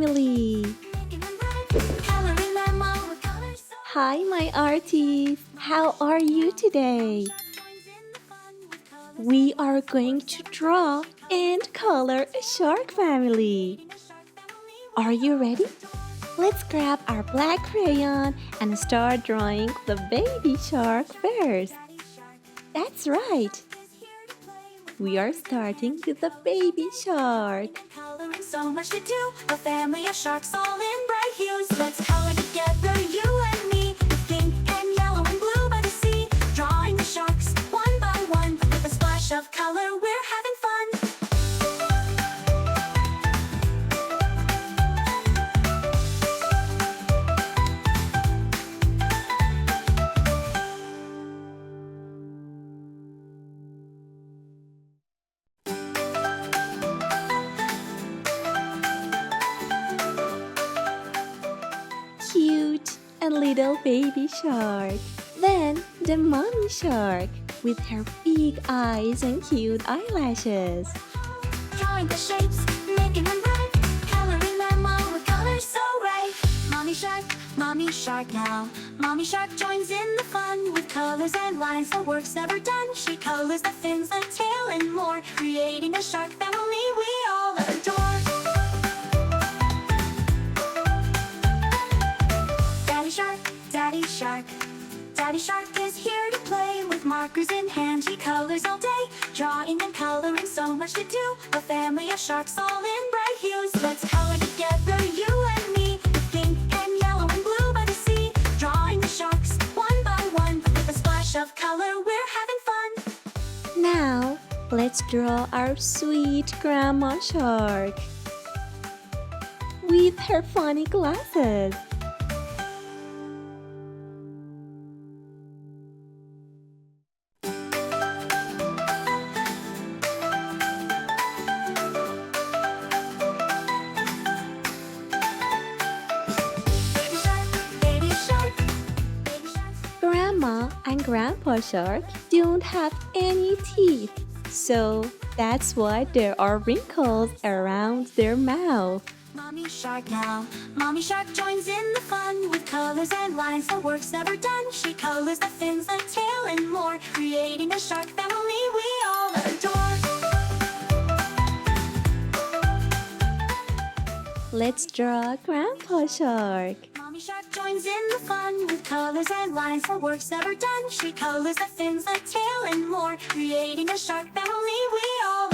family! Hi, my artists! How are you today? We are going to draw and color a shark family. Are you ready? Let's grab our black crayon and start drawing the baby shark first. That's right! We are starting with the baby shark. So much to do, a family of sharks all in bright hues. Let's color together, you and me, pink and yellow and blue by the sea. Drawing the sharks one by one, with a splash of color, we're having fun. Cute and little baby shark. Then the mommy shark with her big eyes and cute eyelashes. Drawing the shapes, making them bright, coloring them all with colors so bright. Mommy shark now. Mommy shark joins in the fun with colors and lines. Her work's never done. She colors the fins, the tail, and more, creating a shark family we all adore. Daddy shark. Daddy shark is here to play with markers in hand. He colors all day, drawing and coloring, so much to do. A family of sharks all in bright hues. Let's color together, you and me, pink and yellow and blue by the sea. Drawing the sharks one by one, with a splash of color, we're having fun. Now, let's draw our sweet grandma shark with her funny glasses. Grandma and Grandpa Shark don't have any teeth, so that's why there are wrinkles around their mouth. Mommy shark now. Mommy shark joins in the fun with colors and lines. Her work's never done. She colors the fins, the tail, and more, creating a shark family we all adore. Let's draw Grandpa Shark. Mommy shark joins in the fun with colors and lines. Her work's never done. She colors the fins, the tail, and more, creating a shark family we all.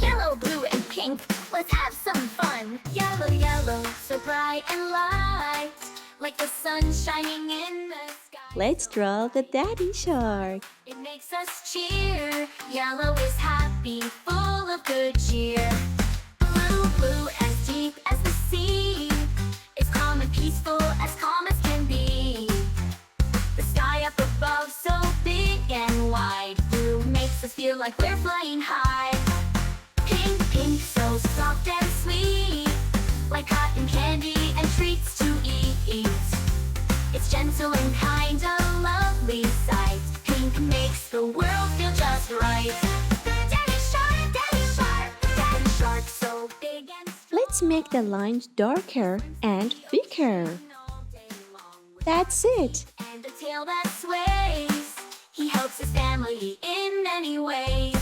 Yellow, blue, and pink, let's have some fun. Yellow, yellow, so bright and light, like the sun shining in the sky. Let's draw the Daddy Shark. It makes us cheer. Yellow is happy, full of good cheer. Blue, blue, as deep as the sea. It's calm and peaceful, as calm as can be. The sky up above, so big and wide. Blue makes us feel like we're flying high. Pink, pink, so soft and sweet, like cotton candy and treats to eat. It's gentle and kind, a lovely sight. Pink makes the world feel just right. Daddy shark, so big and strong. Let's make the lines darker and thicker. That's it. And a tail that sways. He helps his family in many ways.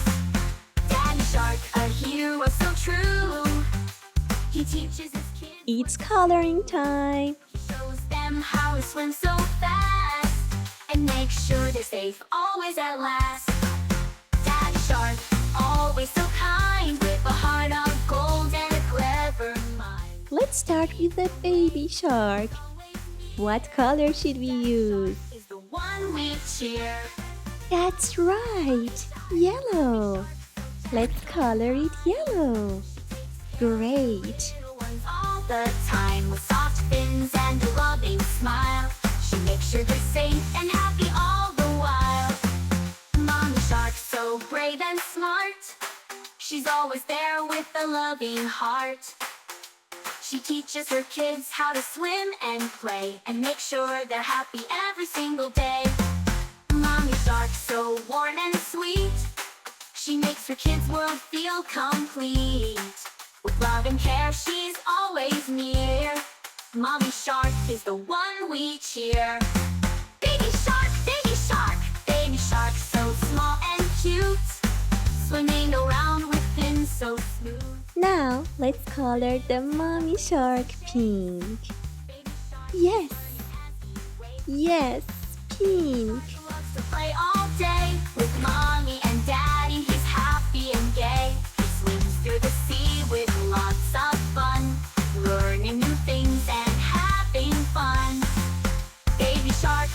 Daddy shark, a hero so true. He teaches his kids. It's coloring time. Shows them how to swim so fast, and make sure they're safe always at last. Daddy shark, always so kind, with a heart of gold and a clever mind. Let's start with the baby shark. What color should we use? Is the one we cheer. That's right, yellow. Let's color it yellow. Great. Little ones all the time, with soft fins and a loving smile. She makes sure they're safe and happy all the while. Mommy shark, so brave and smart. She's always there with a loving heart. She teaches her kids how to swim and play and make sure they're happy every single day. Mommy shark, so warm and sweet. She makes her kids' world feel complete. With love and care, she's always near. Mommy shark is the one we cheer. Baby shark, baby shark, so small and cute. Swimming around with fins so smooth. Now, let's color the mommy shark pink. Yes, yes, pink. He loves to play all day with mommy and daddy. He's happy and gay. He swims through the sea with lots of fun, learning new things and having fun. Baby shark,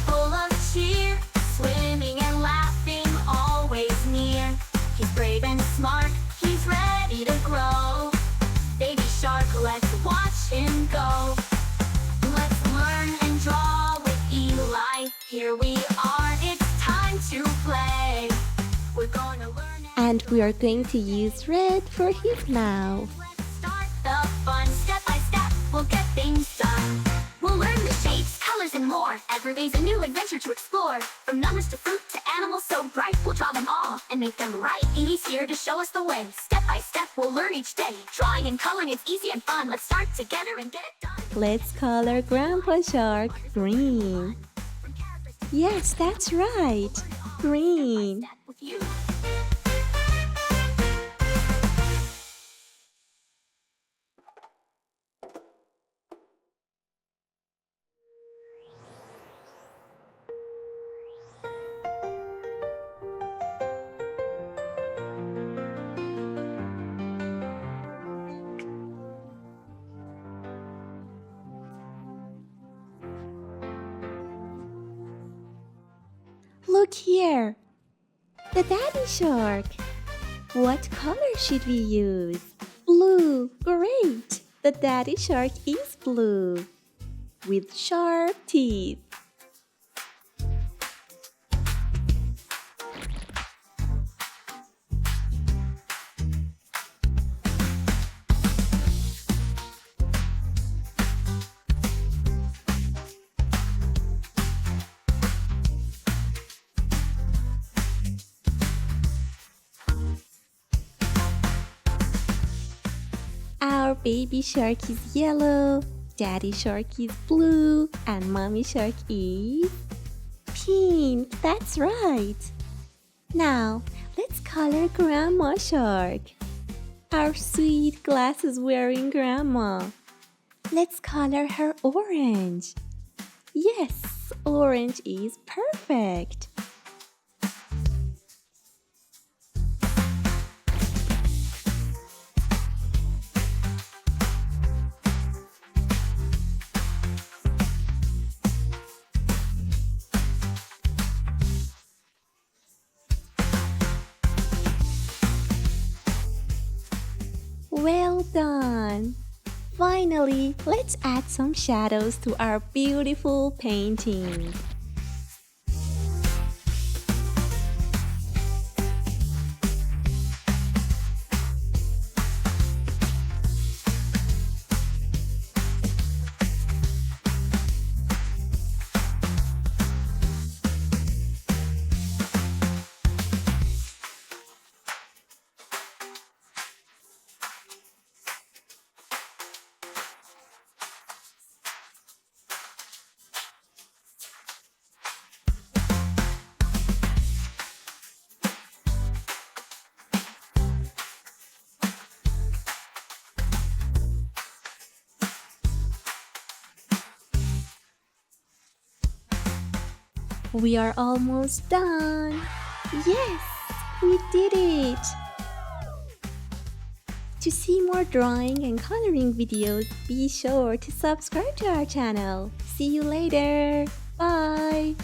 full of cheer, swimming and laughing, always near. He's brave and smart, he's ready to grow. Baby shark, let's watch him go. Let's learn and draw with Eli. Here we are, it's time to play. We're gonna learn And we are going to use red for his mouth. Let's start the fun. Step by step, we'll get things done. We'll learn the shapes, colors, and more. Every day's a new adventure to explore. From numbers to fruit to animals so bright, we'll draw them all and make them right. He's here to show us the way. Step by step, we'll learn each day. Drawing and coloring is easy and fun. Let's start together and get it done. Let's color Grandpa Shark green. Yes, that's right, green. Step with you. Look here, the daddy shark. What color should we use? Blue, great. The daddy shark is blue, with sharp teeth. Our baby shark is yellow, daddy shark is blue, and mommy shark is pink. That's right. Now, let's color Grandma Shark. Our sweet glasses-wearing grandma. Let's color her orange. Yes, orange is perfect. Well done! Finally, let's add some shadows to our beautiful painting. We are almost done! Yes, we did it! To see more drawing and coloring videos, be sure to subscribe to our channel. See you later! Bye!